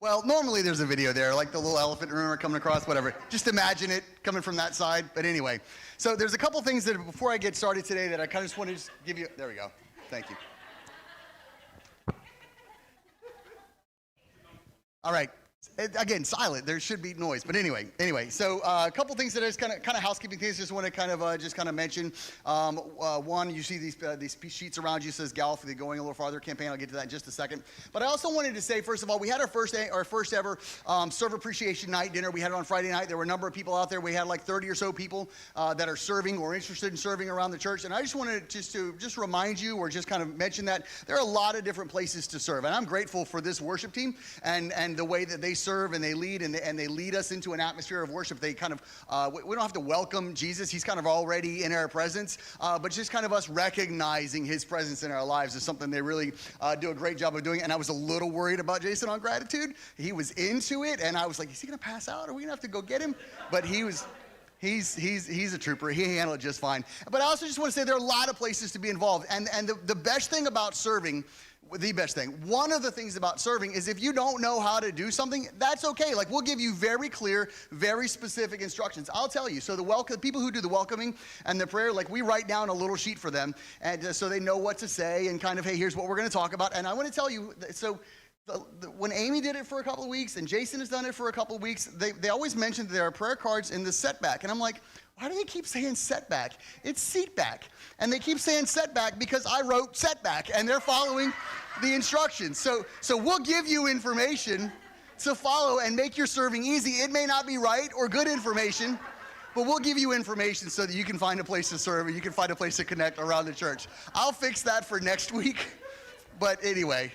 Well, normally there's a video there, like the little elephant rumor coming across, whatever. Just imagine it coming from that side. But anyway, so there's a couple things that before I get started today that I kind of just want to just give you. There we go. Thank you. All right. Again, silent. There should be noise, but anyway. So a couple things that is kind of housekeeping things. Just want to kind of mention. One, you see these sheets around you says Gal for the Going a Little Farther campaign. I'll get to that in just a second. But I also wanted to say, first of all, we had our first ever server appreciation night dinner. We had it on Friday night. There were a number of people out there. We had like 30 or so people that are serving or interested in serving around the church. And I just wanted to remind you or just kind of mention that there are a lot of different places to serve. And I'm grateful for this worship team and the way that they serve and they lead and they lead us into an atmosphere of worship. They kind of, we don't have to welcome Jesus. He's kind of already in our presence, but just kind of us recognizing his presence in our lives is something they really do a great job of doing. And I was a little worried about Jason on gratitude. He was into it, and I was like, is he going to pass out? Are we going to have to go get him? But he's a trooper. He handled it just fine. But I also just want to say there are a lot of places to be involved. And the best thing about serving, one of the things about serving is if you don't know how to do something, that's okay. Like, we'll give you very clear, very specific instructions. I'll tell you. So the people who do the welcoming and the prayer, like, we write down a little sheet for them, and so they know what to say and kind of, hey, here's what we're going to talk about. And I want to tell you, so when Amy did it for a couple of weeks and Jason has done it for a couple of weeks, they always mention that there are prayer cards in the setback. And I'm like, why do they keep saying setback? It's seat back. And they keep saying setback because I wrote setback and they're following the instructions. So we'll give you information to follow and make your serving easy. It may not be right or good information, but we'll give you information so that you can find a place to serve and you can find a place to connect around the church. I'll fix that for next week. But anyway,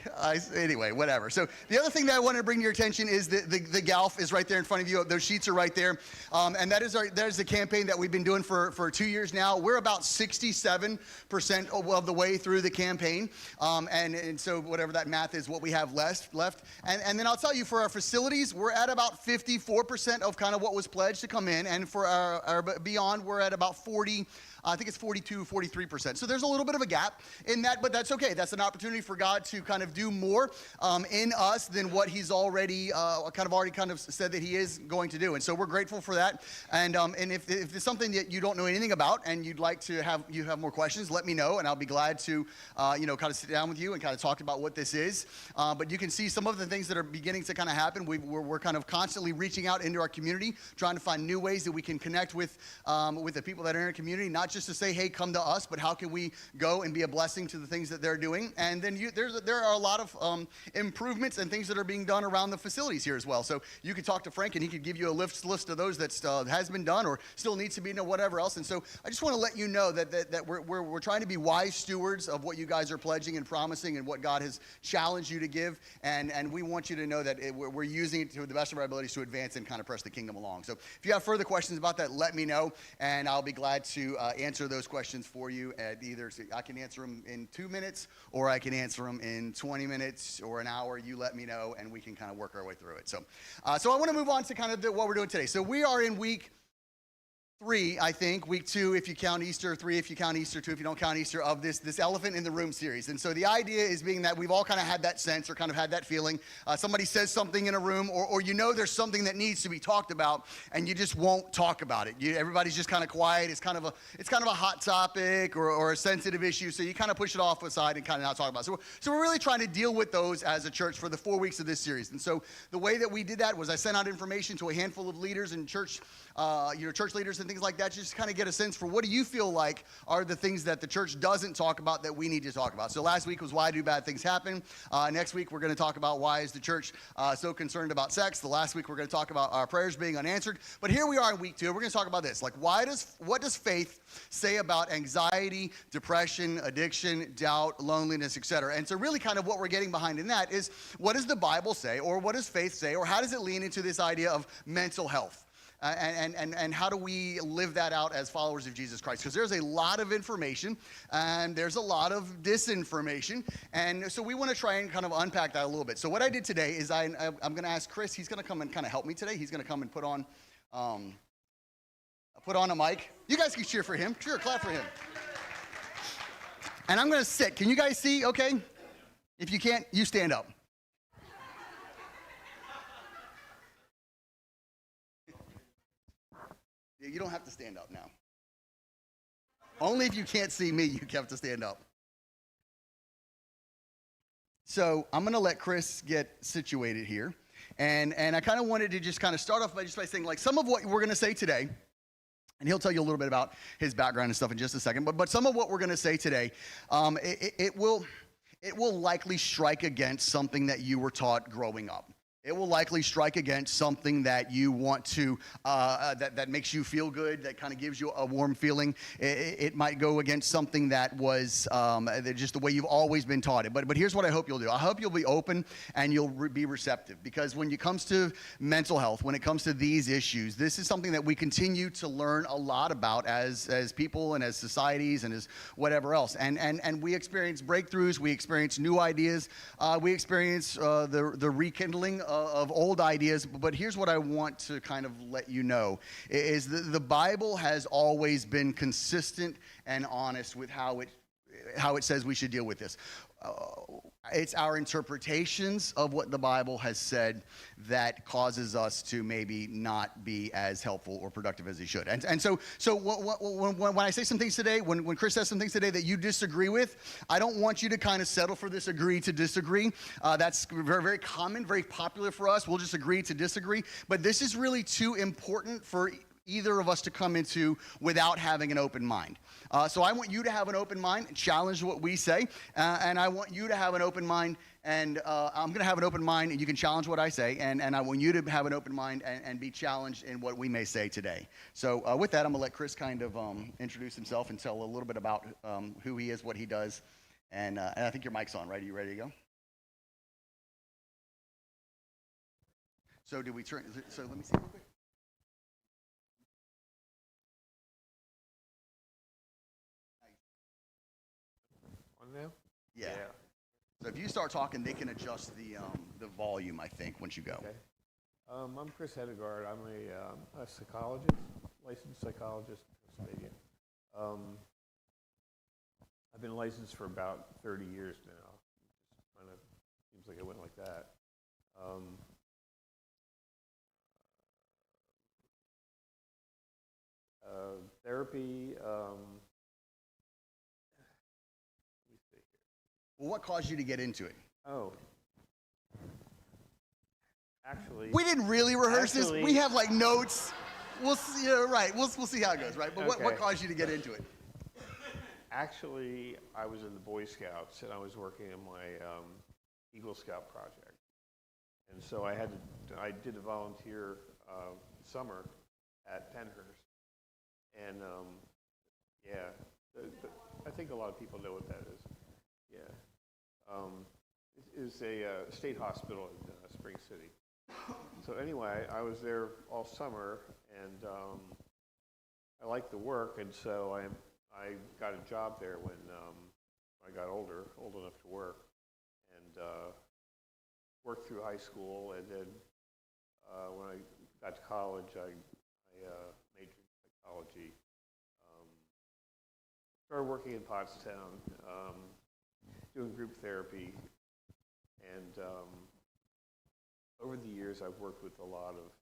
whatever. So the other thing that I want to bring to your attention is the GALF is right there in front of you. Those sheets are right there. And that is the campaign that we've been doing for 2 years now. We're about 67% of the way through the campaign. And so whatever that math is, what we have left. And then I'll tell you, for our facilities, we're at about 54% of kind of what was pledged to come in. And for our beyond, we're at about 40%. I think it's 42, 43%. So there's a little bit of a gap in that, but that's okay. That's an opportunity for God to kind of do more in us than what he's already said that he is going to do. And so we're grateful for that. And if it's something that you don't know anything about and you'd like to have more questions, let me know, and I'll be glad to kind of sit down with you and kind of talk about what this is. But you can see some of the things that are beginning to kind of happen. We're kind of constantly reaching out into our community, trying to find new ways that we can connect with the people that are in our community, not just to say, hey, come to us, but how can we go and be a blessing to the things that they're doing? And then there are a lot of improvements and things that are being done around the facilities here as well. So you could talk to Frank and he could give you a list of those that has been done or still needs to be done, whatever else. And so I just want to let you know that we're trying to be wise stewards of what you guys are pledging and promising and what God has challenged you to give. And we want you to know that we're using it to the best of our abilities to advance and kind of press the kingdom along. So if you have further questions about that, let me know, and I'll be glad to answer those questions for you. Either I can answer them in 2 minutes, or I can answer them in 20 minutes or an hour. You let me know, and we can kind of work our way through it. So I want to move on to kind of what we're doing today. So we are in week 3, I think, week 2 if you count Easter, 3 if you count Easter, 2 if you don't count Easter, of this Elephant in the Room series. And so the idea is being that we've all kind of had that sense or kind of had that feeling. Somebody says something in a room, or there's something that needs to be talked about, and you just won't talk about it. Everybody's just kind of quiet. It's kind of a hot topic or a sensitive issue, so you kind of push it off aside and kind of not talk about it. So we're really trying to deal with those as a church for the 4 weeks of this series. And so the way that we did that was I sent out information to a handful of leaders and church leaders and things like that, just kind of get a sense for what do you feel like are the things that the church doesn't talk about that we need to talk about. So last week was why do bad things happen. Next week we're going to talk about why is the church so concerned about sex. The last week we're going to talk about our prayers being unanswered. But here we are in week 2. We're going to talk about this. Like, what does faith say about anxiety, depression, addiction, doubt, loneliness, etc.? And so really kind of what we're getting behind in that is, what does the Bible say, or what does faith say, or how does it lean into this idea of mental health? And how do we live that out as followers of Jesus Christ? Because there's a lot of information and there's a lot of disinformation. And so we want to try and kind of unpack that a little bit. So what I did today is I'm going to ask Chris. He's going to come and kind of help me today. He's going to come and put on a mic. You guys can cheer for him. Sure, clap for him. And I'm going to sit. Can you guys see? Okay. If you can't, you stand up. You don't have to stand up now. Only if you can't see me, you have to stand up. So I'm going to let Chris get situated here. And I kind of wanted to just kind of start off by saying, like, some of what we're going to say today, and he'll tell you a little bit about his background and stuff in just a second, but some of what we're going to say today, it will likely strike against something that you were taught growing up. It will likely strike against something that you want to, that makes you feel good, that kind of gives you a warm feeling. It might go against something that was just the way you've always been taught it. But here's what I hope you'll do. I hope you'll be open and you'll be receptive, because when it comes to mental health, when it comes to these issues, this is something that we continue to learn a lot about as people and as societies and as whatever else. And we experience breakthroughs, we experience new ideas, we experience the rekindling of old ideas. But here's what I want to kind of let you know, is the Bible has always been consistent and honest with how it says we should deal with this. It's our interpretations of what the Bible has said that causes us to maybe not be as helpful or productive as he should. And so when I say some things today, when Chris says some things today that you disagree with, I don't want you to kind of settle for this agree to disagree. That's very, very common, very popular for us. We'll just agree to disagree. But this is really too important for either of us to come into without having an open mind. So I want you to have an open mind and challenge what we say. And I want you to have an open mind, and I'm going to have an open mind, and you can challenge what I say. And I want you to have an open mind and be challenged in what we may say today. So with that, I'm going to let Chris kind of introduce himself and tell a little bit about who he is, what he does. And I think your mic's on, right? Are you ready to go? So did we turn? So let me see real quick. Now? Yeah. So if you start talking, they can adjust the volume, I think, once you go. Okay. I'm Chris Hedegaard. I'm a psychologist, licensed psychologist in Pennsylvania. I've been licensed for about 30 years now. It kind of seems like it went like that. Therapy. Well, what caused you to get into it? Oh. Actually. We didn't really rehearse this. We have like notes. We'll see. Right. We'll see how it goes. Right. But okay. what caused you to get into it? Actually, I was in the Boy Scouts, and I was working on my Eagle Scout project. And so I did a volunteer summer at Pennhurst. And I think a lot of people know what that is. Yeah. It is a state hospital in Spring City. So anyway, I was there all summer, and I liked the work, and so I got a job there when I got old enough to work, and worked through high school, and then when I got to college, I majored in psychology. Started working in Pottstown, doing group therapy, and over the years I've worked with a lot of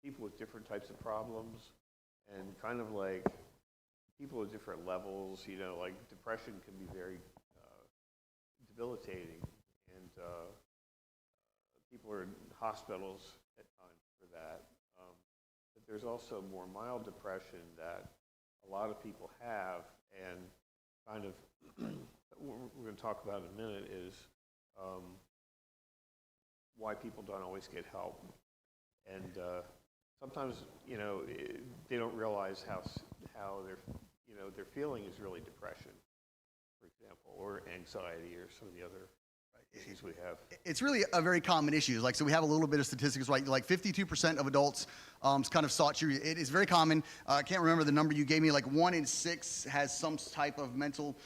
people with different types of problems, and kind of like people at different levels. You know, like depression can be very debilitating, and people are in hospitals at times for that. But there's also more mild depression that a lot of people have, and kind of what we're going to talk about in a minute is why people don't always get help. And sometimes, you know, they don't realize how their feeling is really depression, for example, or anxiety, or some of the other issues we have. It's really a very common issue. Like, so we have a little bit of statistics, right? Like 52% of adults kind of sought treatment. It is very common. I can't remember the number you gave me. Like 1 in 6 has some type of mental,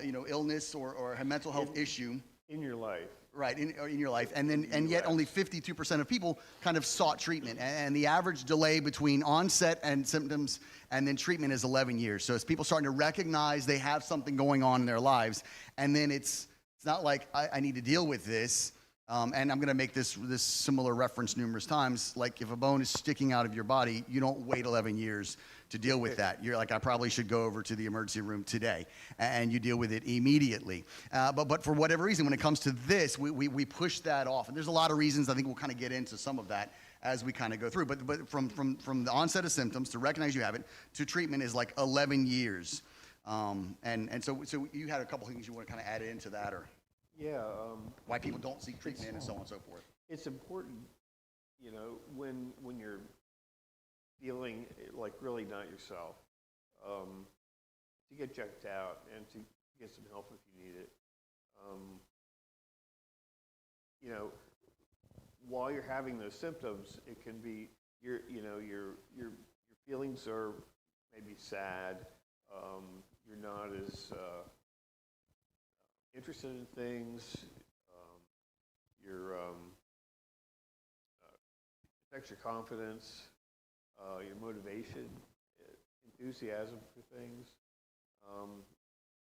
illness or a mental health issue in your life. Right, in your life, and yet only 52% of people kind of sought treatment, and the average delay between onset and symptoms and then treatment is 11 years. So it's people starting to recognize they have something going on in their lives, and then it's not like I need to deal with this. And I'm going to make this similar reference numerous times. Like if a bone is sticking out of your body, you don't wait 11 years to deal with that. You're like, I probably should go over to the emergency room today, and you deal with it immediately. But for whatever reason, when it comes to this, we push that off. And there's a lot of reasons. I think we'll kind of get into some of that as we kind of go through. But from the onset of symptoms to recognize you have it to treatment is like 11 years. And so you had a couple things you want to kind of add into that, or Yeah. why people don't seek treatment and so on and so forth. It's important, when you're feeling like really not yourself, to get checked out and to get some help if you need it. While you're having those symptoms, it can be your feelings are maybe sad. You're not as interested in things. Affects your confidence, your motivation, enthusiasm for things.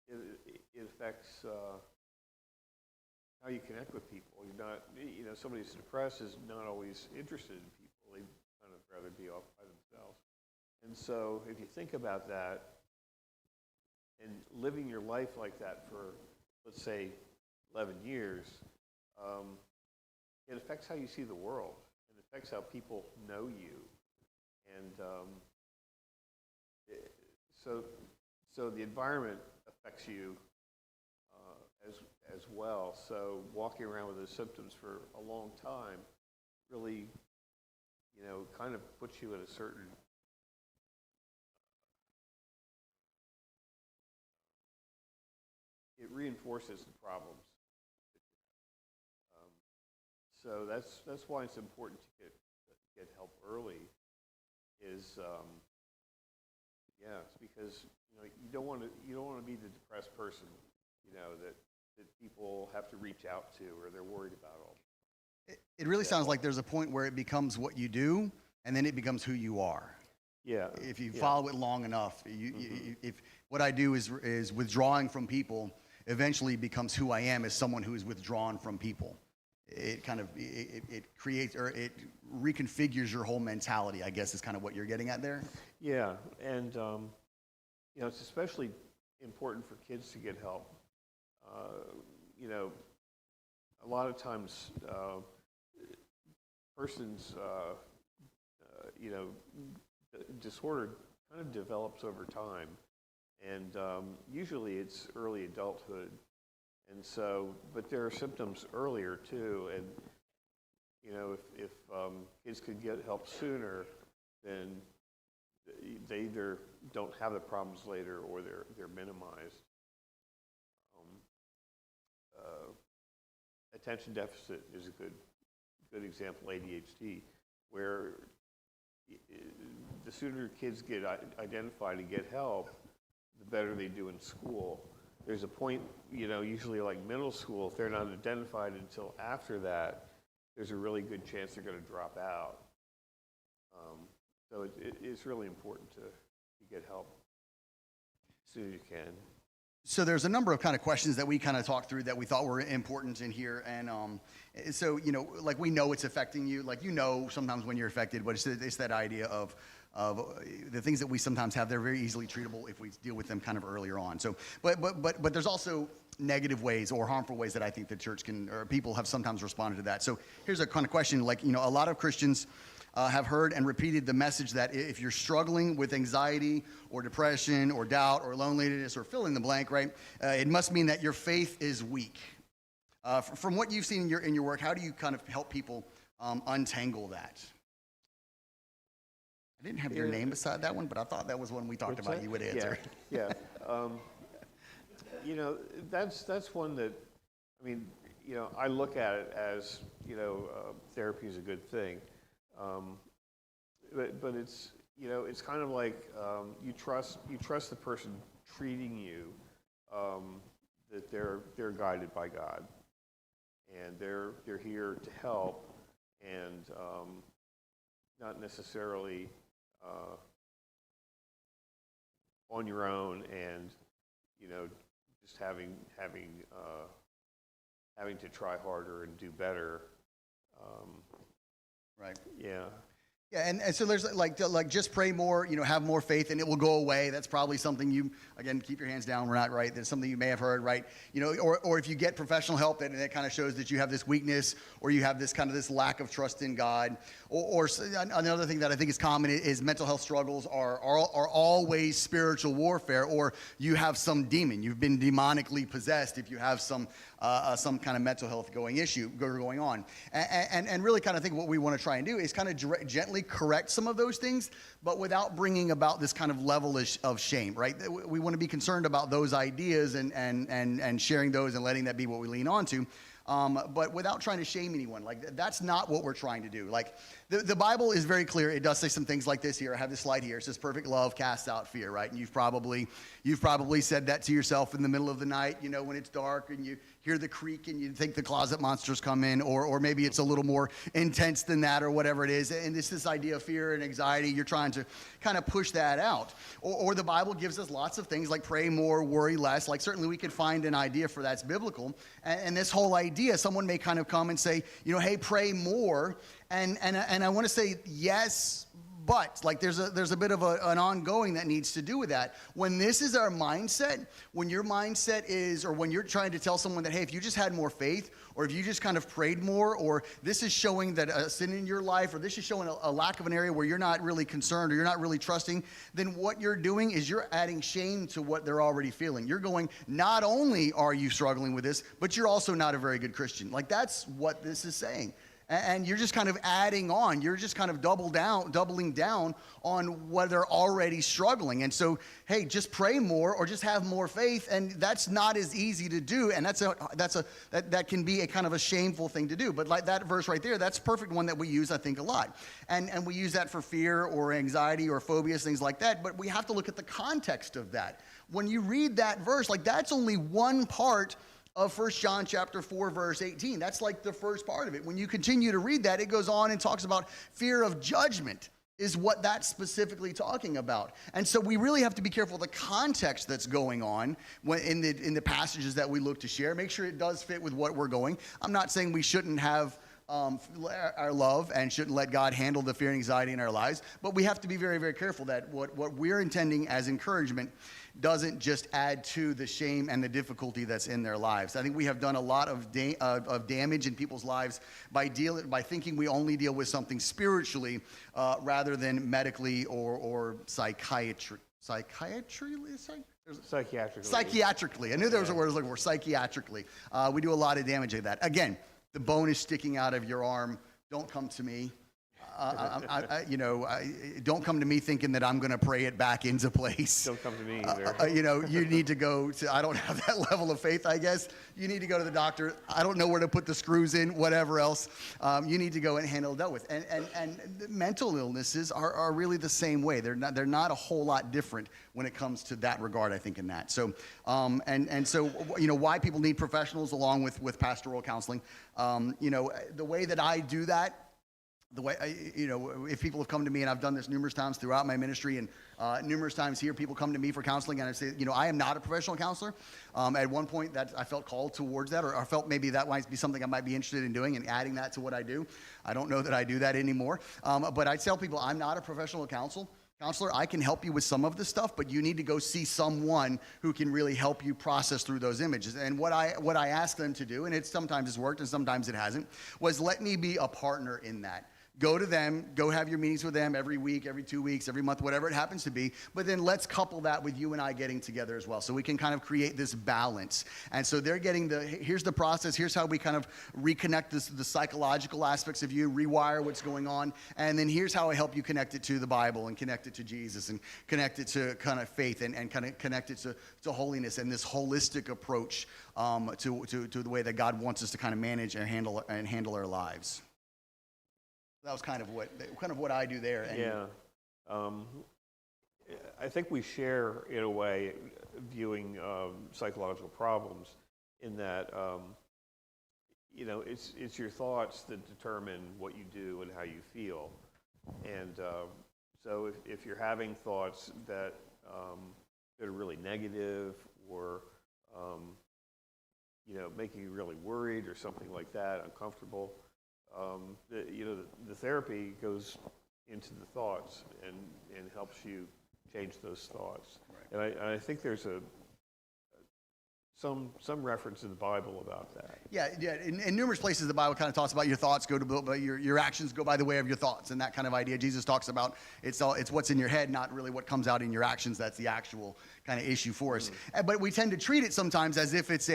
It affects how you connect with people. You're not, somebody who's depressed is not always interested in people. They kind of rather be off by themselves. And so if you think about that and living your life like that for, let's say, 11 years, it affects how you see the world. It affects how people know you. And so the environment affects you as well. So walking around with those symptoms for a long time really, kind of puts you at a certain it reinforces the problems. So that's why it's important to get help early. It's because you don't want to be the depressed person that people have to reach out to or they're worried about all. It really sounds like there's a point where it becomes what you do, and then it becomes who you are. Yeah. If you follow it long enough, if what I do is withdrawing from people, eventually becomes who I am as someone who is withdrawn from people. It kind of it creates or it reconfigures your whole mentality, I guess, is kind of what you're getting at there. Yeah, and it's especially important for kids to get help. A lot of times, persons, disorder kind of develops over time, and usually it's early adulthood. And so, but there are symptoms earlier too, and if kids could get help sooner, then they either don't have the problems later or they're minimized. Attention deficit is a good example. ADHD, where the sooner kids get identified and get help, the better they do in school. There's a point, usually like middle school, if they're not identified until after that, there's a really good chance they're going to drop out. So it's really important to get help as soon as you can. So there's a number of kind of questions that we kind of talked through that we thought were important in here. And so, like we know it's affecting you. Like, sometimes when you're affected, but it's that idea of the things that we sometimes have, they're very easily treatable if we deal with them kind of earlier on. So, but there's also negative ways or harmful ways that I think the church can, or people have sometimes responded to that. So here's a kind of question, like, a lot of Christians have heard and repeated the message that if you're struggling with anxiety or depression or doubt or loneliness or fill in the blank, right, it must mean that your faith is weak. From what you've seen in your work, how do you kind of help people untangle that? I didn't have your name beside that one, but I thought that was one we talked about. You would answer. Yeah. That's one that, I look at it as, therapy is a good thing. But it's, it's kind of like you trust the person treating you, that they're guided by God, and they're here to help, and not necessarily on your own, and just having having to try harder and do better. Right. Yeah. Yeah, and so there's like just pray more, have more faith and it will go away. That's probably something you, again, keep your hands down, we're not right. There's something you may have heard, right? Or if you get professional help, that kind of shows that you have this weakness or you have this lack of trust in God. Or another thing that I think is common is mental health struggles are always spiritual warfare, or you have some demon. You've been demonically possessed if you have some kind of mental health going on. And really kind of think what we want to try and do is kind of gently correct some of those things, but without bringing about this kind of level of shame, right? We want to be concerned about those ideas and sharing those and letting that be what we lean on to. But without trying to shame anyone. Like, that's not what we're trying to do. Like, the Bible is very clear. It does say some things like this here. I have this slide here. It says perfect love casts out fear, right? And you've probably said that to yourself in the middle of the night, when it's dark and you hear the creak and you think the closet monsters come in, or maybe it's a little more intense than that, or whatever it is. And it's this idea of fear and anxiety. You're trying to kind of push that out. Or the Bible gives us lots of things like pray more, worry less. Like, certainly we could find an idea for that's biblical. And this whole idea, someone may kind of come and say, hey, pray more. And I want to say yes, but like there's a bit of an ongoing that needs to do with that. When this is our mindset, when your mindset is, or when you're trying to tell someone that, hey, if you just had more faith, or if you just kind of prayed more, or this is showing that a sin in your life, or this is showing a lack of an area where you're not really concerned or you're not really trusting, then what you're doing is you're adding shame to what they're already feeling. You're going, not only are you struggling with this, but you're also not a very good Christian. Like, that's what this is saying. And you're just kind of adding on. You're just kind of doubling down on what they're already struggling. And so, hey, just pray more or just have more faith. And that's not as easy to do. And that can be a kind of a shameful thing to do. But like that verse right there, that's a perfect one that we use, I think, a lot. And we use that for fear or anxiety or phobias, things like that. But we have to look at the context of that. When you read that verse, like, that's only one part of 1 John chapter 4, verse 18. That's like the first part of it. When you continue to read that, it goes on and talks about fear of judgment is what that's specifically talking about. And so we really have to be careful of the context that's going on in the passages that we look to share. Make sure it does fit with what we're going. I'm not saying we shouldn't have our love and shouldn't let God handle the fear and anxiety in our lives, but we have to be very, very careful that what we're intending as encouragement doesn't just add to the shame and the difficulty that's in their lives. I think we have done a lot of damage in people's lives by thinking we only deal with something spiritually rather than medically or psychiatrically. Psychiatrically. I knew there was a word I was looking for, psychiatrically. We do a lot of damage to that. Again, the bone is sticking out of your arm. Don't come to me. Don't come to me thinking that I'm going to pray it back into place. Don't come to me either. You need to go to, I don't have that level of faith, I guess. You need to go to the doctor. I don't know where to put the screws in, whatever else. You need to go and handle it, dealt with. And mental illnesses are really the same way. They're not a whole lot different when it comes to that regard, I think, in that. So, so why people need professionals along with pastoral counseling. The way that I do that, the way, if people have come to me, and I've done this numerous times throughout my ministry, and numerous times here, people come to me for counseling, and I say, I am not a professional counselor. At one point, that I felt called towards that, or I felt maybe that might be something I might be interested in doing and adding that to what I do. I don't know that I do that anymore. But I tell people, I'm not a professional counselor. I can help you with some of the stuff, but you need to go see someone who can really help you process through those images. And what I ask them to do, and sometimes it's worked and sometimes it hasn't, was let me be a partner in that. Go to them, go have your meetings with them every week, every 2 weeks, every month, whatever it happens to be. But then let's couple that with you and I getting together as well. So we can kind of create this balance. And so they're getting here's the process. Here's how we kind of reconnect the psychological aspects of you, rewire what's going on. And then here's how I help you connect it to the Bible and connect it to Jesus and connect it to kind of faith and kind of connect it to holiness and this holistic approach to the way that God wants us to kind of manage and handle our lives. That was kind of what I do there. And yeah, I think we share in a way viewing psychological problems in that it's your thoughts that determine what you do and how you feel, and so if you're having thoughts that are really negative or making you really worried or something like that, uncomfortable, the therapy goes into the thoughts and helps you change those thoughts. Right. And I think there's some reference in the Bible about that. Yeah. In numerous places, the Bible kind of talks about your thoughts but your actions go by the way of your thoughts, and that kind of idea. Jesus talks about it's what's in your head, not really what comes out in your actions. That's the actual kind of issue for us. But we tend to treat it sometimes as if it's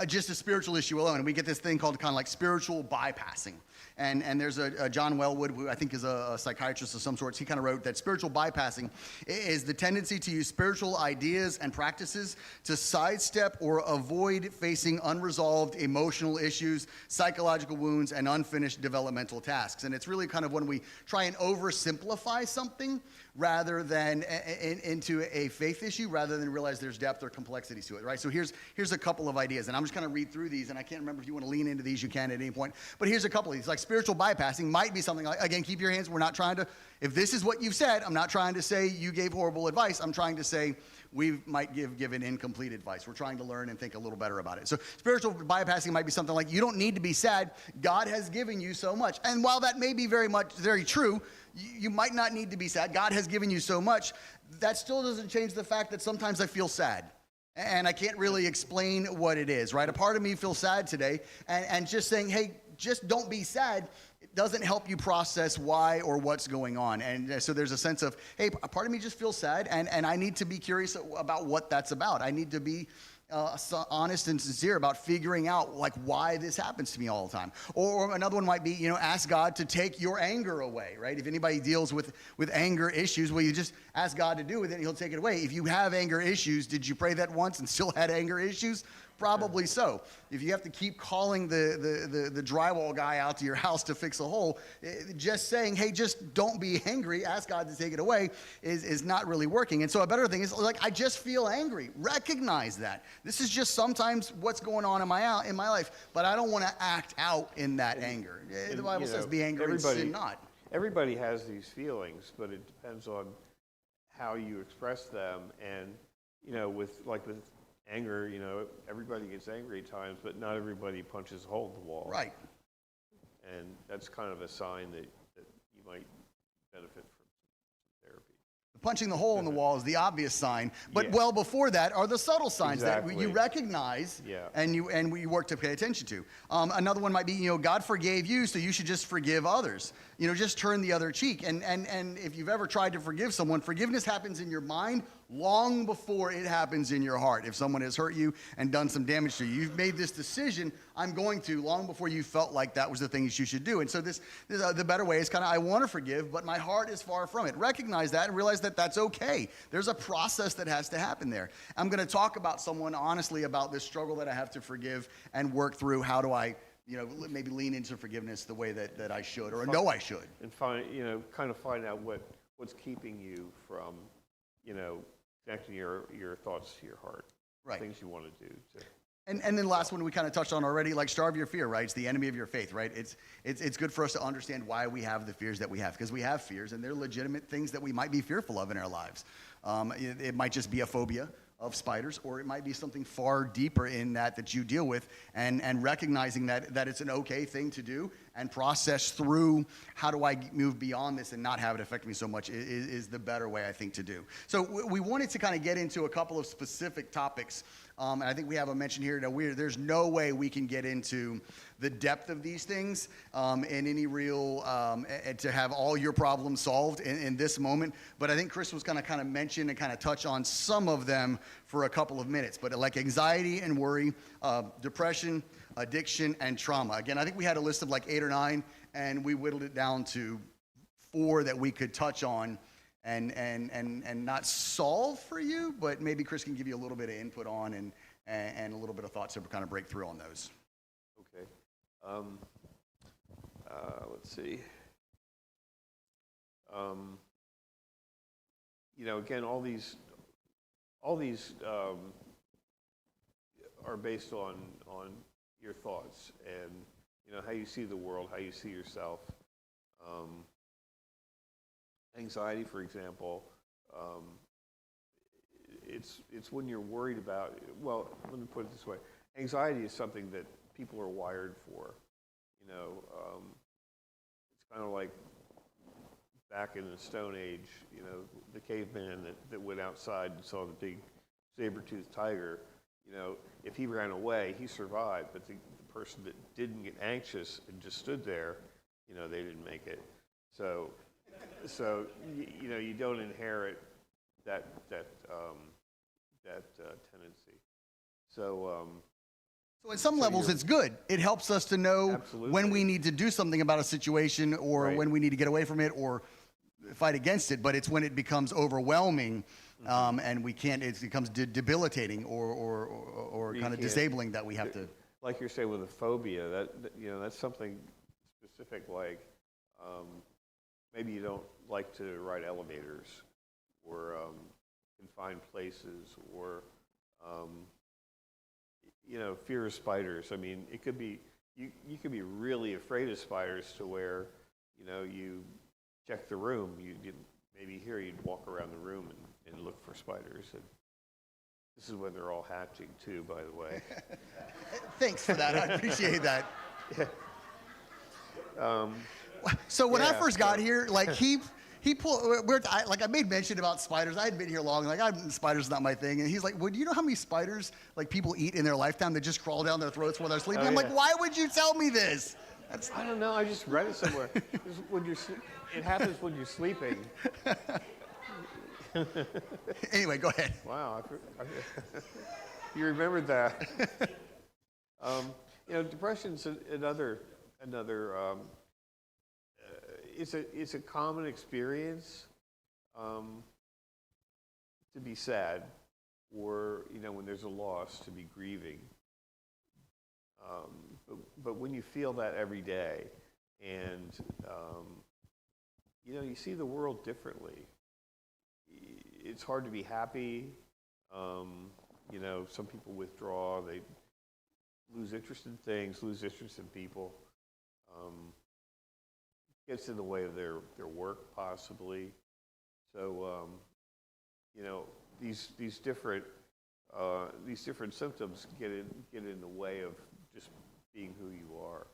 just a spiritual issue alone, and we get this thing called kind of like spiritual bypassing. And there's a John Wellwood, who I think is a psychiatrist of some sorts. He kind of wrote that spiritual bypassing is the tendency to use spiritual ideas and practices to sidestep or avoid facing unresolved emotional issues, psychological wounds, and unfinished developmental tasks. And it's really kind of when we try and oversimplify something rather than into a faith issue, rather than realize there's depth or complexity to it, right? So here's a couple of ideas, and I'm just going to read through these, and I can't remember if you want to lean into these, you can at any point. But here's a couple of these. Like spiritual bypassing might be something like, again, keep your hands. We're not trying to, if this is what you've said, I'm not trying to say you gave horrible advice. I'm trying to say we might given incomplete advice. We're trying to learn and think a little better about it. So spiritual bypassing might be something like, you don't need to be sad. God has given you so much. And while that may be very true, you might not need to be sad. God has given you so much. That still doesn't change the fact that sometimes I feel sad. And I can't really explain what it is, right? A part of me feels sad today. And just saying, hey, just don't be sad, it doesn't help you process why or what's going on. And so there's a sense of, hey, a part of me just feels sad, and I need to be curious about what that's about. I need to be honest and sincere about figuring out like why this happens to me all the time. Or another one might be, ask God to take your anger away, right? If anybody deals with anger issues, well, you just ask God to do it, and he'll take it away. If you have anger issues, did you pray that once and still had anger issues? Probably so. If you have to keep calling the drywall guy out to your house to fix a hole, just saying, hey, just don't be angry, ask God to take it away, is not really working. And so a better thing is, like, I just feel angry. Recognize that. This is just sometimes what's going on in my life, but I don't want to act out in that anger. The Bible says be angry and sin not. Everybody has these feelings, but it depends on how you express them. And, with anger, everybody gets angry at times, but not everybody punches a hole in the wall. Right. And that's kind of a sign that you might benefit from therapy. Punching the hole in the wall is the obvious sign, but well before that are the subtle signs that you recognize and you work to pay attention to. Another one might be, God forgave you, so you should just forgive others. Just turn the other cheek. And if you've ever tried to forgive someone, forgiveness happens in your mind long before it happens in your heart. If someone has hurt you and done some damage to you, you've made this decision, I'm going to, long before you felt like that was the thing you should do. And so the better way is kind of, I want to forgive, but my heart is far from it. Recognize that and realize that that's okay. There's a process that has to happen there. I'm going to talk about someone honestly about this struggle that I have to forgive and work through. How do I maybe lean into forgiveness the way that I should, or know I should. And kind of find out what's keeping you from, connecting your thoughts to your heart. Right. Things you want to do. And then the last one we kind of touched on already, like starve your fear, right? It's the enemy of your faith, right? It's good for us to understand why we have the fears that we have, because we have fears, and they're legitimate things that we might be fearful of in our lives. It might just be a phobia of spiders, or it might be something far deeper in that you deal with, and recognizing that it's an okay thing to do and process through how do I move beyond this and not have it affect me so much is the better way, I think, to do. So we wanted to kind of get into a couple of specific topics, and I think we have a mention here. There's no way we can get into the depth of these things in any real, to have all your problems solved in this moment. But I think Chris was going to kind of mention and kind of touch on some of them for a couple of minutes. But like anxiety and worry, depression, addiction, and trauma. Again, I think we had a list of like 8 or 9, and we whittled it down to 4 that we could touch on and not solve for you, but maybe Chris can give you a little bit of input on and a little bit of thoughts to kind of break through on those. Okay. Let's see. Again, all these are based on your thoughts and how you see the world, how you see yourself. Anxiety, for example, it's when you're worried about. Well, let me put it this way: anxiety is something that people are wired for. It's kind of like back in the Stone Age, the caveman that went outside and saw the big saber-toothed tiger. If he ran away, he survived, but the person that didn't get anxious and just stood there, they didn't make it. So you don't inherit that tendency. So at some levels, it's good. It helps us to know Absolutely. when we need to do something about a situation, or Right. when we need to get away from it or fight against it. But it's when it becomes overwhelming, and we can't. It becomes debilitating or You kind of can't- disabling that we have to. like you're saying with a phobia, that's something specific. Like maybe you don't like to ride elevators, or confined places, or fear of spiders. I mean, it could be you could be really afraid of spiders to where you check the room. Maybe here you'd walk around the room and look for spiders. And this is when they're all hatching too, by the way. Thanks for that. I appreciate that. So when I Yeah, first got here, like he pulled. I made mention about spiders. I hadn't been here long. Like spiders not my thing. And he's like, "Well, do you know how many spiders like people eat in their lifetime that just crawl down their throats while they're sleeping?" Oh, I'm like, yeah. "Why would you tell me this?" I don't know. I just read it somewhere. It happens when you're sleeping. Anyway, go ahead. Wow, you remembered that. Depression's another. It's a common experience to be sad, or when there's a loss, to be grieving. But when you feel that every day, and you see the world differently, it's hard to be happy. Some people withdraw. They lose interest in things, lose interest in people. Gets in the way of their work, possibly. So these different symptoms get in the way of just being who you are.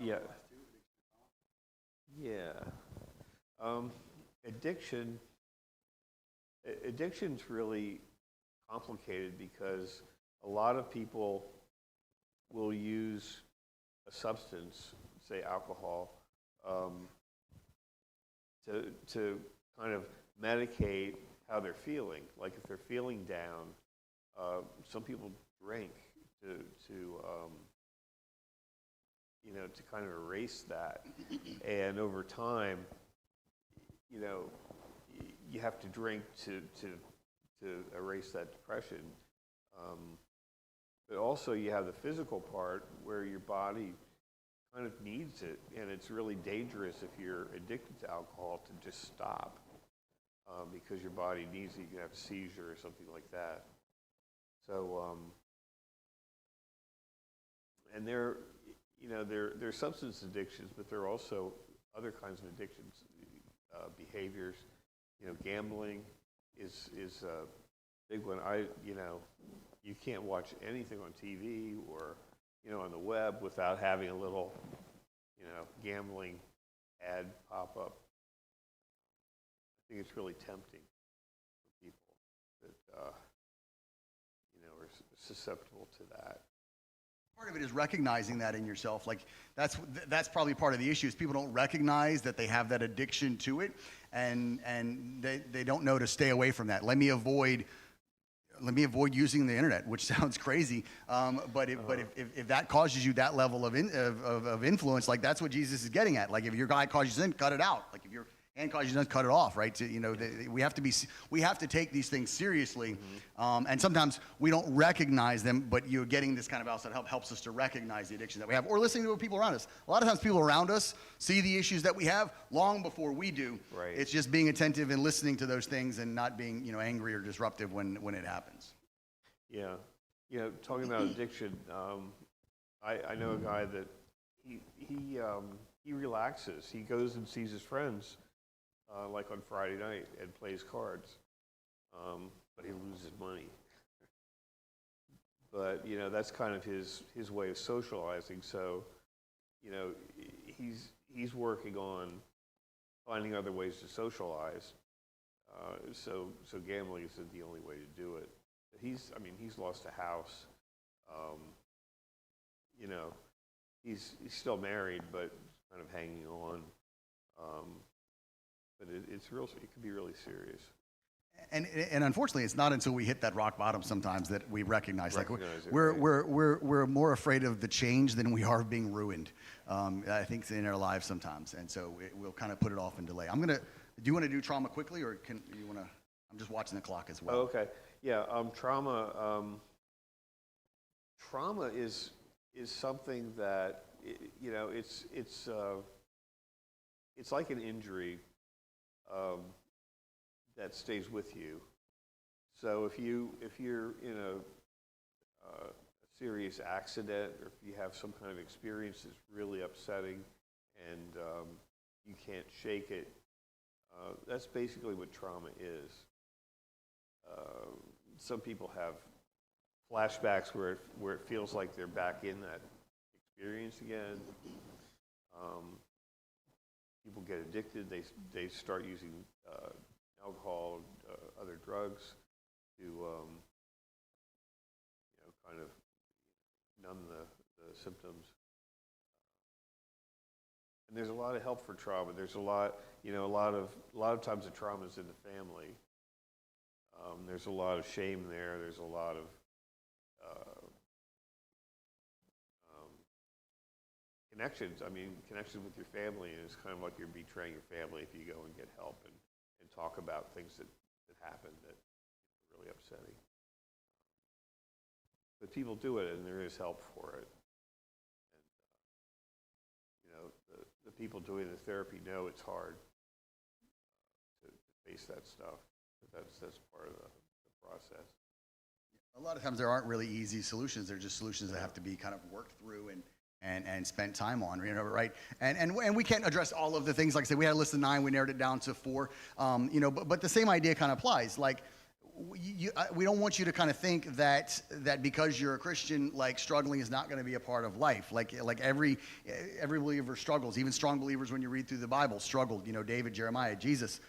Yeah. Yeah. Addiction. Addiction's really complicated because a lot of people will use a substance, say alcohol, to kind of medicate how they're feeling. Like if they're feeling down, some people drink to kind of erase that. And over time, you have to drink to erase that depression. But also you have the physical part where your body kind of needs it, and it's really dangerous if you're addicted to alcohol to just stop, because your body needs it. You can have a seizure or something like that. So, and there are substance addictions, but there are also other kinds of addictions, behaviors. Gambling is a big one. You can't watch anything on TV or on the web without having a little gambling ad pop up. I think it's really tempting for people that are susceptible to that. Part of it is recognizing that in yourself. Like that's probably part of the issue is people don't recognize that they have that addiction to it, and they don't know to stay away from that. Let me avoid using the internet, which sounds crazy, but if that causes you that level of influence, like that's what Jesus is getting at. Like if your guy causes you sin, cut it out. Like if your hand causes you sin, cut it off. Right? We have to take these things seriously, and sometimes we don't recognize them. But you're getting this kind of outside help helps us to recognize the addiction that we have, or listening to people around us. A lot of times, people around us see the issues that we have long before we do. Right. It's just being attentive and listening to those things, and not being angry or disruptive when it happens. Yeah, talking about addiction, I know a guy that he relaxes. He goes and sees his friends like on Friday night and plays cards, but he loses money. But, you know, that's kind of his way of socializing. So, you know, he's working on finding other ways to socialize. So gambling isn't the only way to do it. But he's lost a house. You know, he's still married, but kind of hanging on. But it can be really serious. And unfortunately, it's not until we hit that rock bottom sometimes that we recognize Right. we're more afraid of the change than we are of being ruined. I think in our lives sometimes, and so we'll kind of put it off and delay. Do you want to do trauma quickly, or can you want to? I'm just watching the clock as well. Oh, okay. Yeah. Trauma. Trauma is something that you know it's like an injury. That stays with you. So if you're in a serious accident, or if you have some kind of experience that's really upsetting, and you can't shake it, that's basically what trauma is. Some people have flashbacks where it feels like they're back in that experience again. People get addicted. They start using alcohol, other drugs to, kind of numb the symptoms. And there's a lot of help for trauma. There's a lot of times the trauma is in the family. There's a lot of shame there. There's a lot of connections. Connections with your family is kind of like you're betraying your family if you go and get help and talk about things that happened that are really upsetting. But people do it, and there is help for it. And the people doing the therapy know it's hard to face that stuff. But that's part of the process. A lot of times there aren't really easy solutions. They're just solutions that have to be kind of worked through and spent time on, right? And we can't address all of the things. Like I said, we had a list of 9, we narrowed it down to 4. But the same idea kind of applies. Like, we don't want you to kind of think that because you're a Christian, like, struggling is not going to be a part of life. Like every believer struggles. Even strong believers, when you read through the Bible, struggled. David, Jeremiah, Jesus.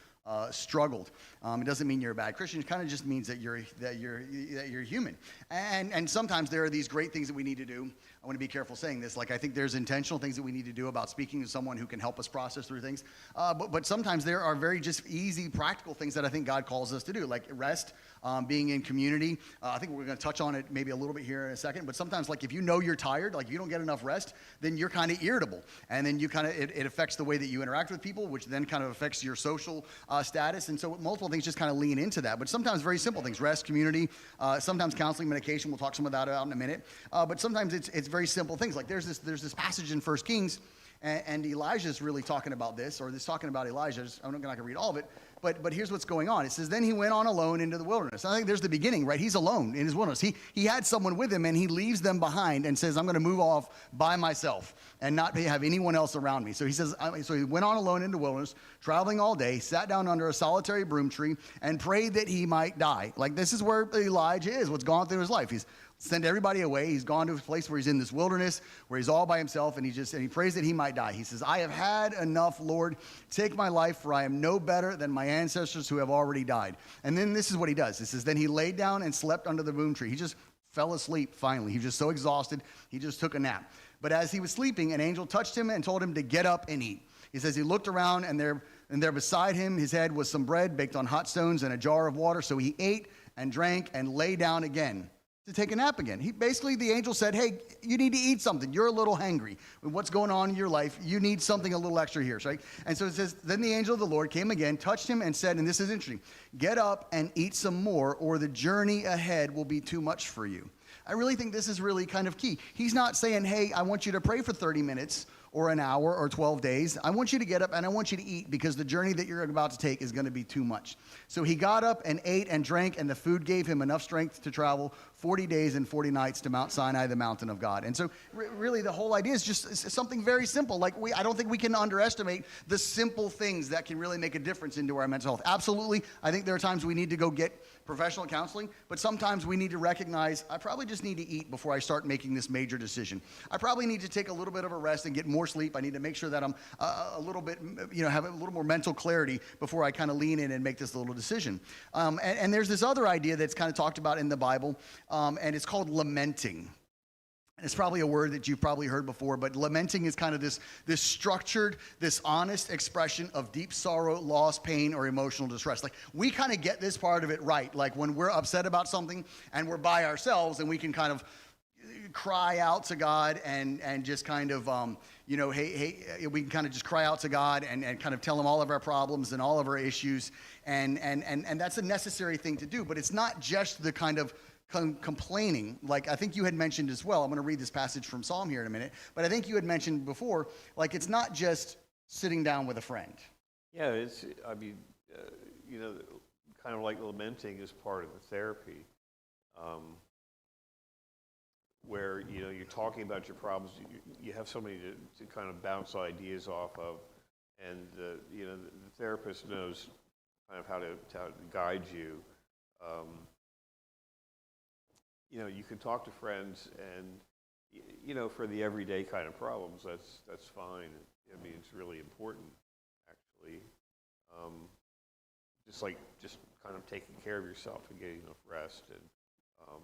Struggled. It doesn't mean you're a bad Christian. It kind of just means that you're human. And sometimes there are these great things that we need to do. I want to be careful saying this. Like, I think there's intentional things that we need to do about speaking to someone who can help us process through things. But sometimes there are very just easy, practical things that I think God calls us to do, like rest, being in community. I think we're going to touch on it maybe a little bit here in a second. But sometimes, like, if you know you're tired, like you don't get enough rest, then you're kind of irritable, and then you kind of it affects the way that you interact with people, which then kind of affects your social status. And so multiple things just kind of lean into that. But sometimes very simple things: rest, community, sometimes counseling, medication. We'll talk some of that out in a minute. But sometimes it's very simple things. Like there's this passage in 1 Kings, and Elijah's really talking about this, or this talking about Elijah. I'm not going to read all of it, but here's what's going on. It says, then he went on alone into the wilderness. I think there's the beginning, right? He's alone in his wilderness. He had someone with him, and he leaves them behind and says, I'm going to move off by myself and not have anyone else around me. So he says, so he went on alone into the wilderness, traveling all day, sat down under a solitary broom tree, and prayed that he might die. Like, this is where Elijah is, what's gone through his life. He's sent everybody away. He's gone to a place where he's in this wilderness, where he's all by himself, and he prays that he might die. He says, I have had enough, Lord. Take my life, for I am no better than my ancestors who have already died. And then this is what he does. It says, then he laid down and slept under the broom tree. He just fell asleep finally. He was just so exhausted, he just took a nap. But as he was sleeping, an angel touched him and told him to get up and eat. He says he looked around, and there beside him, his head was some bread baked on hot stones and a jar of water. So he ate and drank and lay down again to take a nap again. The angel said, hey, you need to eat something. You're a little hangry. With what's going on in your life, you need something a little extra here, right? And so it says, then the angel of the Lord came again, touched him, and said, and this is interesting, get up and eat some more, or the journey ahead will be too much for you. I really think this is really kind of key. He's not saying, hey, I want you to pray for 30 minutes or an hour or 12 days. I want you to get up and I want you to eat, because the journey that you're about to take is going to be too much. So he got up and ate and drank, and the food gave him enough strength to travel 40 days and 40 nights to Mount Sinai, the mountain of God. And so really the whole idea is just something very simple. Like I don't think we can underestimate the simple things that can really make a difference into our mental health. Absolutely, I think there are times we need to go get professional counseling, but sometimes we need to recognize I probably just need to eat before I start making this major decision. I probably need to take a little bit of a rest and get more sleep. I need to make sure that I'm a little bit, have a little more mental clarity before I kind of lean in and make this little decision. And there's this other idea that's kind of talked about in the Bible, and it's called lamenting. It's probably a word that you've probably heard before, but lamenting is kind of this structured, this honest expression of deep sorrow, loss, pain, or emotional distress. Like, we kind of get this part of it right. Like, when we're upset about something and we're by ourselves and we can kind of cry out to God and just kind of, hey, we can kind of just cry out to God and kind of tell him all of our problems and all of our issues. And that's a necessary thing to do, but it's not just the kind of complaining, like I think you had mentioned as well. I'm going to read this passage from Psalm here in a minute, but I think you had mentioned before, like, it's not just sitting down with a friend. Yeah, kind of like lamenting is part of the therapy, where, you're talking about your problems, you have somebody to kind of bounce ideas off of, and the therapist knows kind of how to guide you. You can talk to friends, and for the everyday kind of problems, that's fine. I mean, it's really important, actually. Just kind of taking care of yourself and getting enough rest and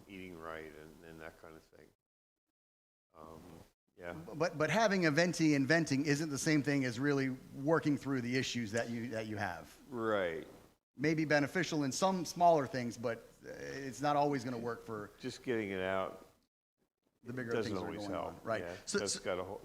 eating right and that kind of thing. Yeah. But having a venti and venting isn't the same thing as really working through the issues that you have. Right. Maybe beneficial in some smaller things, but it's not always going to work for just getting it out. The bigger doesn't things that are always going help. on. Right. Yeah,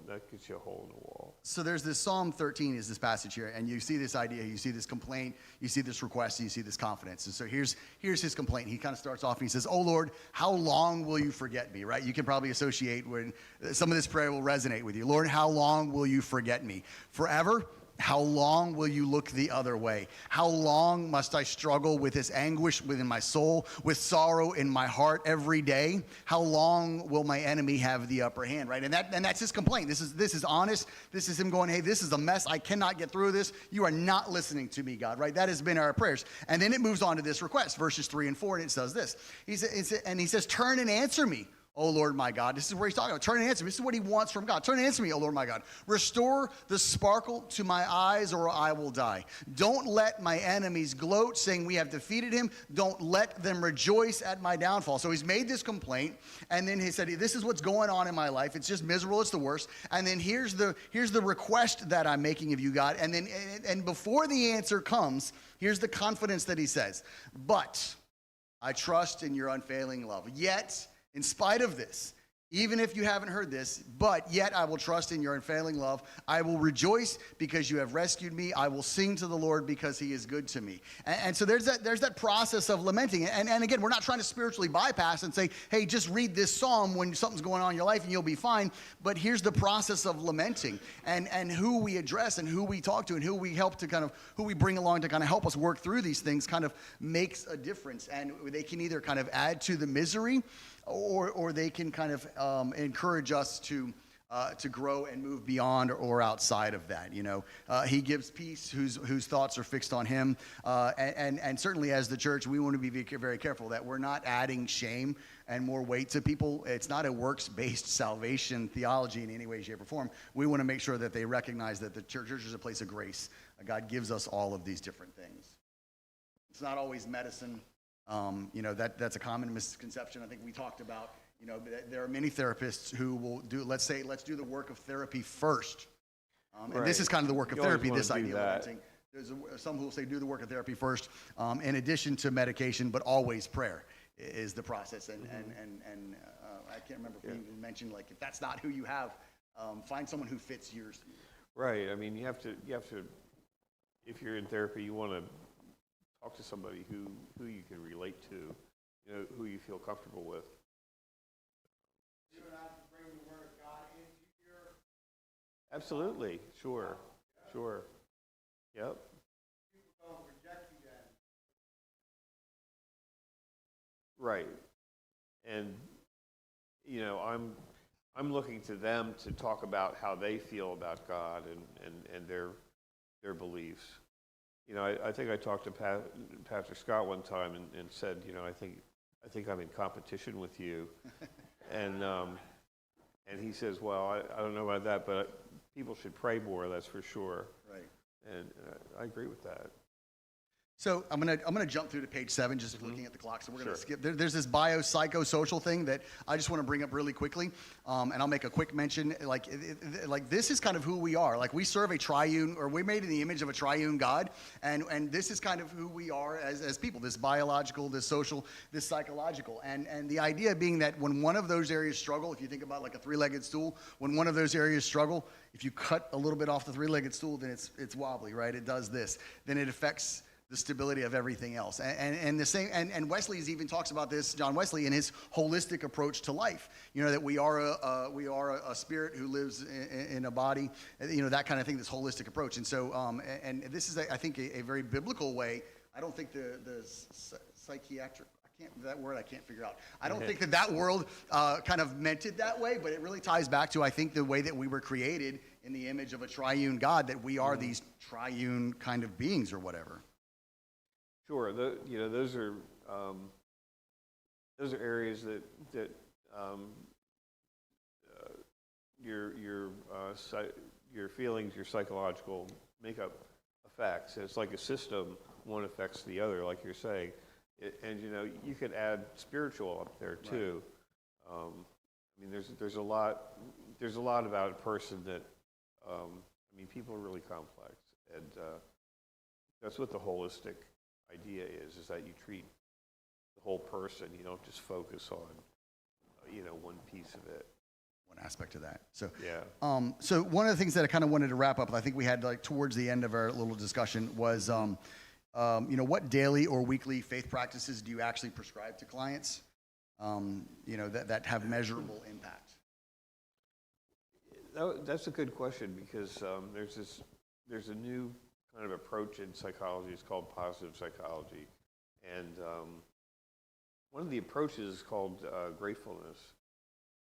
that gets you a hole in the wall. So there's this Psalm 13 is this passage here, and you see this idea, you see this complaint, you see this request, and you see this confidence. And so here's his complaint. He kind of starts off and he says, "Oh Lord, how long will you forget me?" Right? You can probably associate when some of this prayer will resonate with you. Lord, how long will you forget me? Forever? How long will you look the other way? How long must I struggle with this anguish within my soul, with sorrow in my heart every day? How long will my enemy have the upper hand, right? And that's his complaint. This is honest. This is him going, hey, this is a mess. I cannot get through this. You are not listening to me, God, right? That has been our prayers. And then it moves on to this request, verses 3 and 4, and it says this. He says, turn and answer me, O Lord my God. This is where he's talking about. Turn and answer me. This is what he wants from God. Turn and answer me, O Lord my God. Restore the sparkle to my eyes, or I will die. Don't let my enemies gloat, saying we have defeated him. Don't let them rejoice at my downfall. So he's made this complaint, and then he said, this is what's going on in my life. It's just miserable. It's the worst. And then here's the request that I'm making of you, God. And before the answer comes, here's the confidence that he says. But I trust in your unfailing love. Yet, in spite of this, even if you haven't heard this, but yet I will trust in your unfailing love. I will rejoice because you have rescued me. I will sing to the Lord because he is good to me. And so there's that process of lamenting. And again, we're not trying to spiritually bypass and say, hey, just read this psalm when something's going on in your life and you'll be fine. But here's the process of lamenting and who we address and who we talk to and who we help to who we bring along to kind of help us work through these things kind of makes a difference. And they can either kind of add to the misery or they can kind of encourage us to grow and move beyond or outside of that. He gives peace whose thoughts are fixed on him, and certainly as the church, we want to be very careful that we're not adding shame and more weight to people. It's not a works-based salvation theology in any way, shape, or form. We want to make sure that they recognize that the church is a place of grace. God gives us all of these different things. It's not always medicine. That's a common misconception. I think we talked about, there are many therapists who will let's do the work of therapy first. And this is kind of the work of therapy, this idea of lamenting. There's some who will say do the work of therapy first, in addition to medication, but always prayer is the process. And I can't remember if we even mentioned, like, if that's not who you have, find someone who fits yours. Right. I mean, you have to, if you're in therapy, you want to talk to somebody who you can relate to, who you feel comfortable with. You don't have to bring the word of God into your... Absolutely. Sure. Yep. People don't reject you then. Right. and you know, I'm looking to them to talk about how they feel about God and their beliefs. You know, I think I talked to Pastor Scott one time and said, you know, I think I'm in competition with you, and he says, well, I don't know about that, but people should pray more. That's for sure. Right. And I agree with that. So I'm gonna jump through to page 7, just looking at the clock. So we're gonna skip. There's this biopsychosocial thing that I just want to bring up really quickly, and I'll make a quick mention. Like this is kind of who we are. Like we serve a triune, or we're made in the image of a triune God, and this is kind of who we are as people. This biological, this social, this psychological, and the idea being that when one of those areas struggle, if you think about like a three-legged stool, when one of those areas struggle, if you cut a little bit off the three-legged stool, then it's wobbly, right? It does this. Then it affects the stability of everything else. And the same, and Wesley's even talks about this, John Wesley, in his holistic approach to life. You know, that we are a spirit who lives in a body, you know, that kind of thing, this holistic approach. And so, and this is, I think, a very biblical way. I don't think the psychiatric, I can't figure out. I don't think that world kind of meant it that way, but it really ties back to, I think, the way that we were created in the image of a triune God, that we are these triune kind of beings or whatever. Sure, you know, those are areas that your feelings, your psychological makeup affects. It's like a system; one affects the other, like you're saying. And you know, you could add spiritual up there too. Right. I mean, there's a lot about a person that I mean, people are really complex, and that's what the holistic idea is that you treat the whole person. You don't just focus on you know, one piece of it, one aspect of that. So yeah. So one of the things that I kind of wanted to wrap up, I think we had like towards the end of our little discussion, was you know, what daily or weekly faith practices do you actually prescribe to clients, you know, that have measurable impact? That's a good question, because there's a new kind of approach in psychology. It's called positive psychology, and one of the approaches is called gratefulness,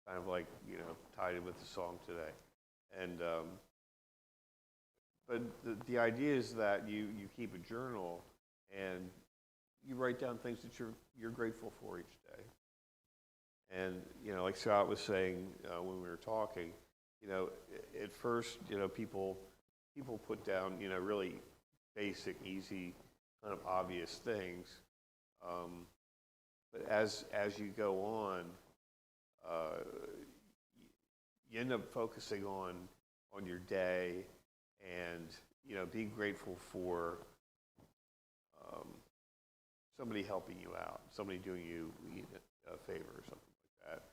kind of like, you know, tied in with the song today. And but the idea is that you keep a journal and you write down things that you're grateful for each day. And you know, like Scott was saying when we were talking, you know, at first, you know, people put down, you know, really basic, easy, kind of obvious things. But as you go on, you end up focusing on your day, and you know, being grateful for somebody helping you out, somebody doing you a favor or something like that.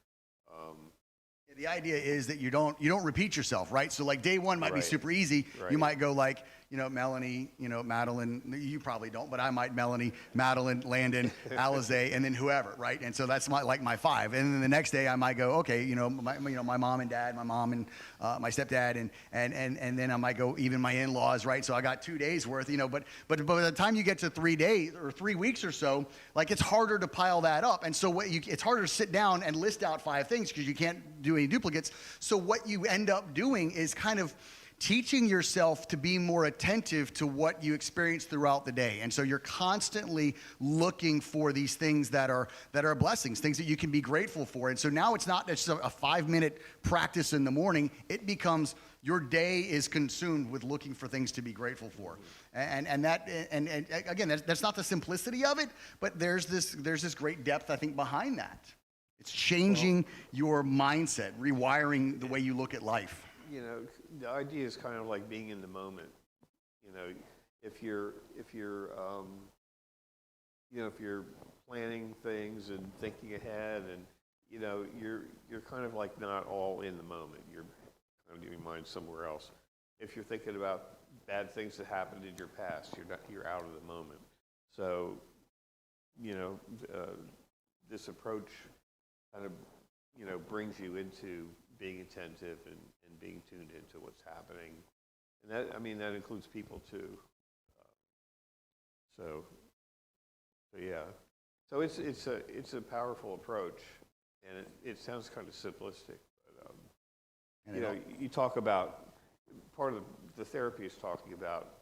The idea is that you don't repeat yourself, right? So like day one might be super easy. Right. You might go like, you know, Melanie, you know, Madeline. You probably don't, but I might Melanie, Madeline, Landon, Alize, and then whoever, right? And so that's my 5. And then the next day I might go, okay, you know, my mom and dad, my mom and my stepdad, and then I might go even my in-laws, right? So I got 2 days worth, you know. But by the time you get to 3 days or 3 weeks or so, like it's harder to pile that up. And so it's harder to sit down and list out 5 things because you can't do any duplicates. So what you end up doing is kind of teaching yourself to be more attentive to what you experience throughout the day. And so you're constantly looking for these things that are blessings, things that you can be grateful for. And so now it's not just a 5-minute practice in the morning. It becomes your day is consumed with looking for things to be grateful for. And again, that's not the simplicity of it, but there's this great depth, I think, behind that. It's changing your mindset, rewiring the way you look at life. You know, the idea is kind of like being in the moment. You know, if you're planning things and thinking ahead, and you know, you're kind of like not all in the moment. You're kind of getting your mind somewhere else. If you're thinking about bad things that happened in your past, you're out of the moment. So, you know, this approach kind of, you know, brings you into being attentive and being tuned into what's happening, and that includes people too. So yeah, so it's a powerful approach, And it sounds kind of simplistic, but And you it know, all- you talk about, part of the therapy is talking about,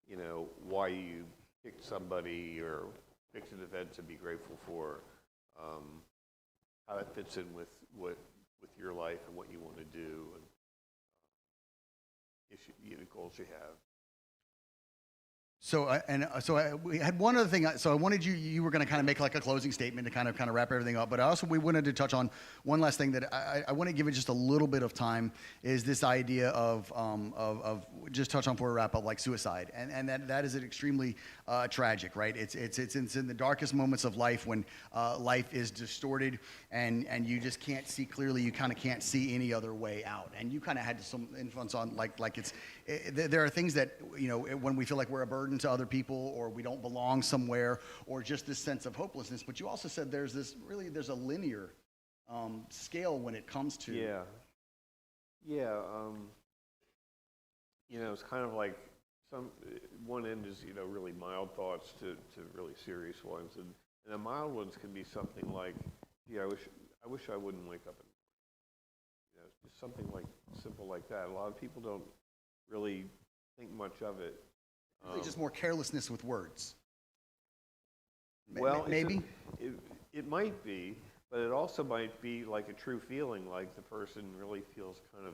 you know, why you picked somebody or picked an event to be grateful for, how that fits in with your life and what you want to do, and goals you have. So we had one other thing. So I wanted you were going to kind of make like a closing statement to kind of wrap everything up. But also we wanted to touch on one last thing that I want to give it just a little bit of time, is this idea of just touch on before we wrap up, like suicide, and that is extremely tragic, right? It's in the darkest moments of life when life is distorted and you just can't see clearly. You kind of can't see any other way out, and you kind of had some influence on there are things that, you know, when we feel like we're a burden to other people, or we don't belong somewhere, or just this sense of hopelessness. But you also said there's a linear scale when it comes to Yeah. You know, it's kind of like one end is, you know, really mild thoughts to really serious ones, and the mild ones can be something like, yeah, I wish I wouldn't wake up in the morning. You know, just something like simple like that. A lot of people don't really think much of it. really just more carelessness with words. Well, Maybe it might be, but it also might be like a true feeling, like the person really feels kind of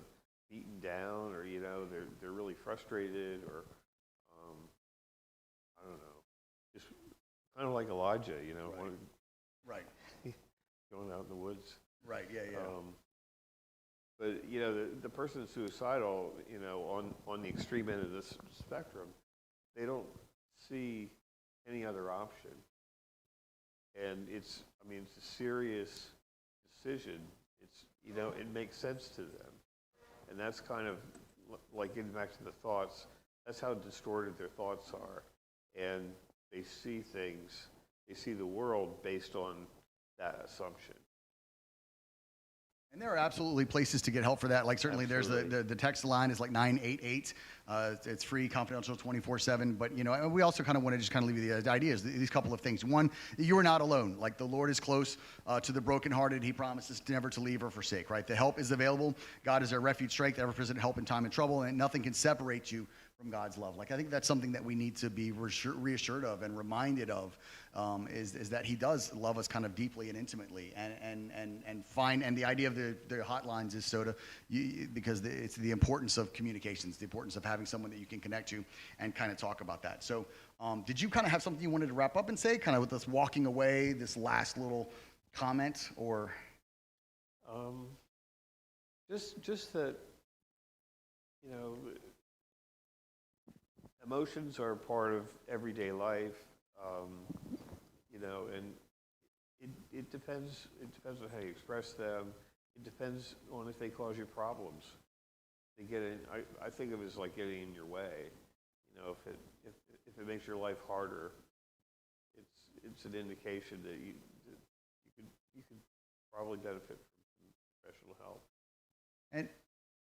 beaten down, or, you know, they're really frustrated, or I don't know, just kind of like Elijah, you know, right, going out in the woods. right, yeah. But, you know, the person that's suicidal, you know, on the extreme end of this spectrum, they don't see any other option. And it's a serious decision. It's, you know, it makes sense to them. And that's kind of like getting back to the thoughts. That's how distorted their thoughts are. And they see things, they see the world based on that assumption. And there are absolutely places to get help for that. Like certainly Absolutely. there's the text line is like 988. It's free, confidential, 24/7. But, you know, and we also kind of want to just kind of leave you the ideas, these couple of things. One, you are not alone. Like the Lord is close to the brokenhearted. He promises never to leave or forsake, right? The help is available. God is our refuge, strength, ever-present help in time of trouble, and nothing can separate you from God's love. Like I think that's something that we need to be reassured of and reminded of, is that He does love us kind of deeply and intimately, and the idea of the hotlines is because it's the importance of communications, the importance of having someone that you can connect to and kind of talk about that. So did you kind of have something you wanted to wrap up and say, kind of with us walking away, this last little comment, or? Just that, you know, emotions are part of everyday life, you know, and it depends on how you express them. It depends on if they cause you problems. They get in. I think of it as like getting in your way. You know, if it makes your life harder, it's an indication that you could probably benefit from professional help.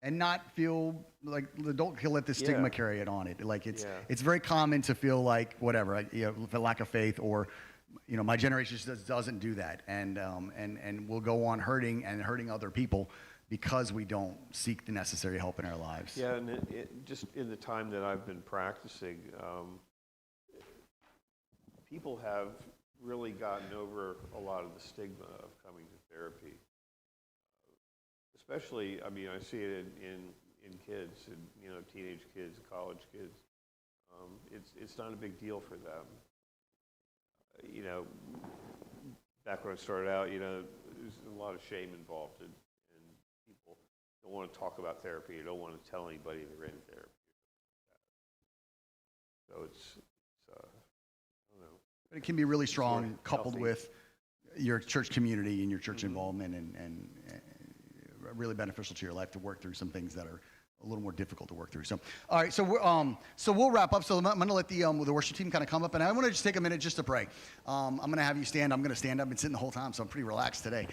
And not feel like, don't let the stigma carry it on it. Like it's very common to feel like whatever, you know, the lack of faith, or, you know, my generation just doesn't do that, and we'll go on hurting other people because we don't seek the necessary help in our lives. Yeah, and it just in the time that I've been practicing, people have really gotten over a lot of the stigma of coming to therapy. Especially, I mean, I see it in kids, and, you know, teenage kids, college kids. It's not a big deal for them. You know, back when I started out, you know, there's a lot of shame involved, and people don't want to talk about therapy. They don't want to tell anybody they're in therapy. So it's I don't know. But it can be really strong, Sort of coupled healthy. with your church community and your church involvement, and really beneficial to your life to work through some things that are a little more difficult to work through. So, all right, so we'll wrap up. So I'm going to let the worship team kind of come up, and I want to just take a minute just to pray. I'm going to have you stand. I'm going to stand up and sit the whole time, so I'm pretty relaxed today.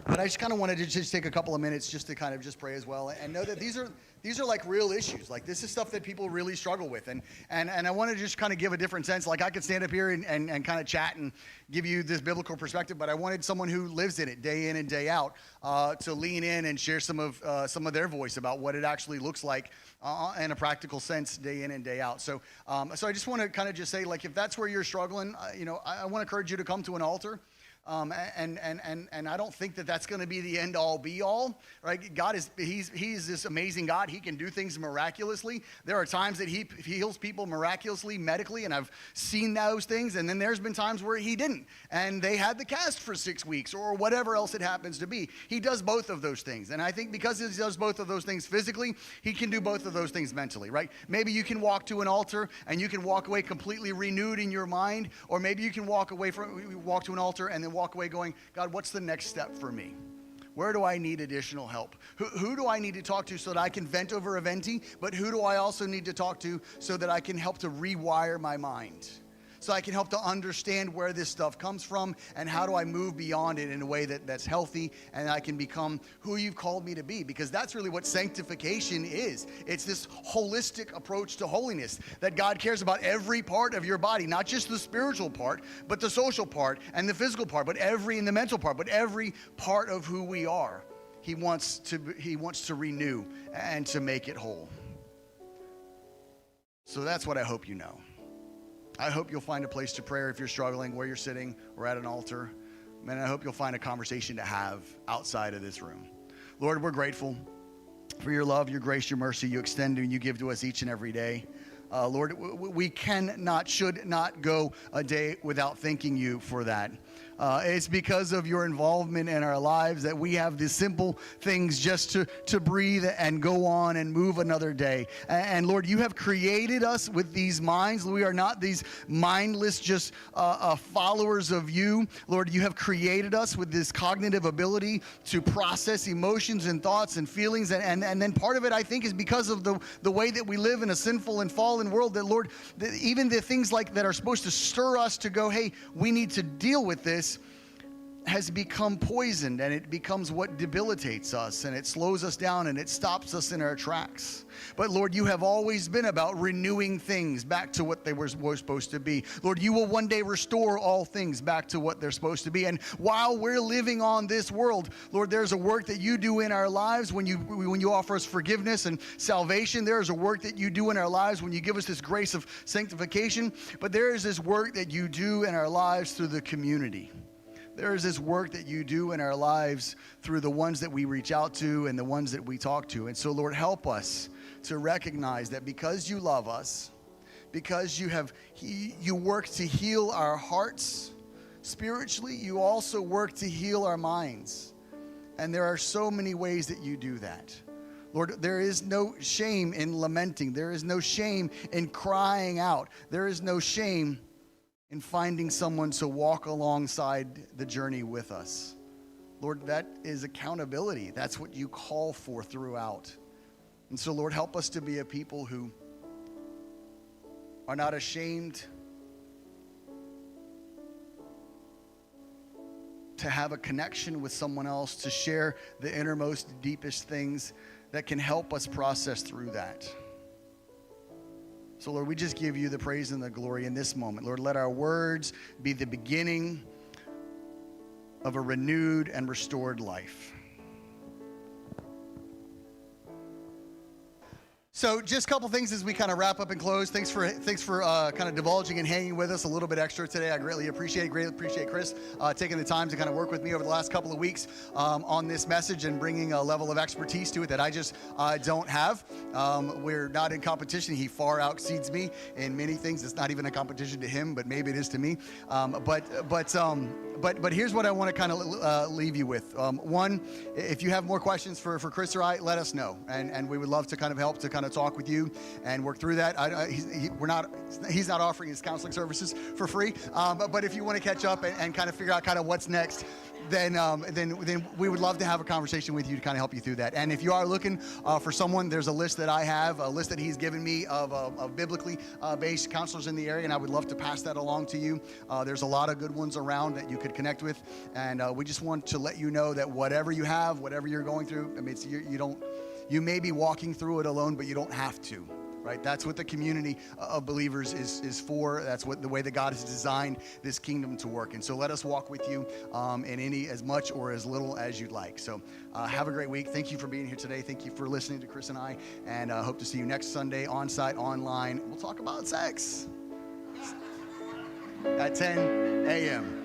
But I just kind of wanted to just take a couple of minutes just to kind of just pray as well, and know that these are like real issues. Like, this is stuff that people really struggle with, and I want to just kind of give a different sense. Like, I could stand up here and kind of chat and give you this biblical perspective, but I wanted someone who lives in it day in and day out to lean in and share some of their voice about what it actually looks like in a practical sense day in and day out. So I just want to kind of just say, like, if that's where you're struggling, I want to encourage you to come to an altar. And I don't think that that's going to be the end all be all, right? God he's this amazing God. He can do things miraculously. There are times that he heals people miraculously, medically, and I've seen those things. And then there's been times where he didn't, and they had the cast for 6 weeks or whatever else it happens to be. He does both of those things. And I think because he does both of those things physically, he can do both of those things mentally, right? Maybe you can walk to an altar and you can walk away completely renewed in your mind, or maybe you can walk to an altar and then walk away going, God, what's the next step for me? Where do I need additional help? Who do I need to talk to so that I can vent over a venti? But who do I also need to talk to so that I can help to rewire my mind? So I can help to understand where this stuff comes from, and how do I move beyond it in a way that's healthy, and I can become who you've called me to be. Because that's really what sanctification is. It's this holistic approach to holiness, that God cares about every part of your body, not just the spiritual part, but the social part and the physical part, and the mental part, but every part of who we are. He wants to renew and to make it whole. So that's what I hope you know. I hope you'll find a place to pray if you're struggling, where you're sitting or at an altar. And I hope you'll find a conversation to have outside of this room. Lord, we're grateful for your love, your grace, your mercy you extend and you give to us each and every day. Lord, we should not go a day without thanking you for that. It's because of your involvement in our lives that we have these simple things just to breathe and go on and move another day. And Lord, you have created us with these minds. We are not these mindless just followers of you. Lord, you have created us with this cognitive ability to process emotions and thoughts and feelings. And then part of it, I think, is because of the way that we live in a sinful and fallen world, that Lord, that even the things like that are supposed to stir us to go, hey, we need to deal with this, has become poisoned, and it becomes what debilitates us, and it slows us down, and it stops us in our tracks. But Lord, you have always been about renewing things back to what they were supposed to be. Lord, you will one day restore all things back to what they're supposed to be. And while we're living on this world, Lord, there's a work that you do in our lives when you offer us forgiveness and salvation. There's a work that you do in our lives when you give us this grace of sanctification. But there is this work that you do in our lives through the community. There is this work that you do in our lives through the ones that we reach out to and the ones that we talk to. And so, Lord, help us to recognize that because you love us, because you work to heal our hearts spiritually, you also work to heal our minds. And there are so many ways that you do that. Lord, there is no shame in lamenting. There is no shame in crying out. There is no shame in finding someone to walk alongside the journey with us. Lord, that is accountability. That's what you call for throughout. And so, Lord, help us to be a people who are not ashamed to have a connection with someone else, to share the innermost, deepest things that can help us process through that. So, Lord, we just give you the praise and the glory in this moment. Lord, let our words be the beginning of a renewed and restored life. So just a couple things as we kind of wrap up and close. Thanks for kind of divulging and hanging with us a little bit extra today. I greatly appreciate Chris taking the time to kind of work with me over the last couple of weeks on this message and bringing a level of expertise to it that I just don't have. We're not in competition. He far exceeds me in many things. It's not even a competition to him, but maybe it is to me. But here's what I want to kind of leave you with. One, if you have more questions for Chris or I, let us know, and we would love to kind of help to kind of talk with you and work through that. He's not offering his counseling services for free, but if you want to catch up and kind of figure out kind of what's next, then we would love to have a conversation with you to kind of help you through that. And if you are looking for someone, there's a list that I have, a list that he's given me of biblically based counselors in the area, and I would love to pass that along to you. There's a lot of good ones around that you could connect with, and we just want to let you know that whatever you have, whatever you're going through, I mean, you may be walking through it alone, but you don't have to. Right? That's what the community of believers is for. That's what the way that God has designed this kingdom to work. And so let us walk with you in any as much or as little as you'd like. So have a great week. Thank you for being here today. Thank you for listening to Chris and I. And hope to see you next Sunday on site, online. We'll talk about sex at 10 a.m.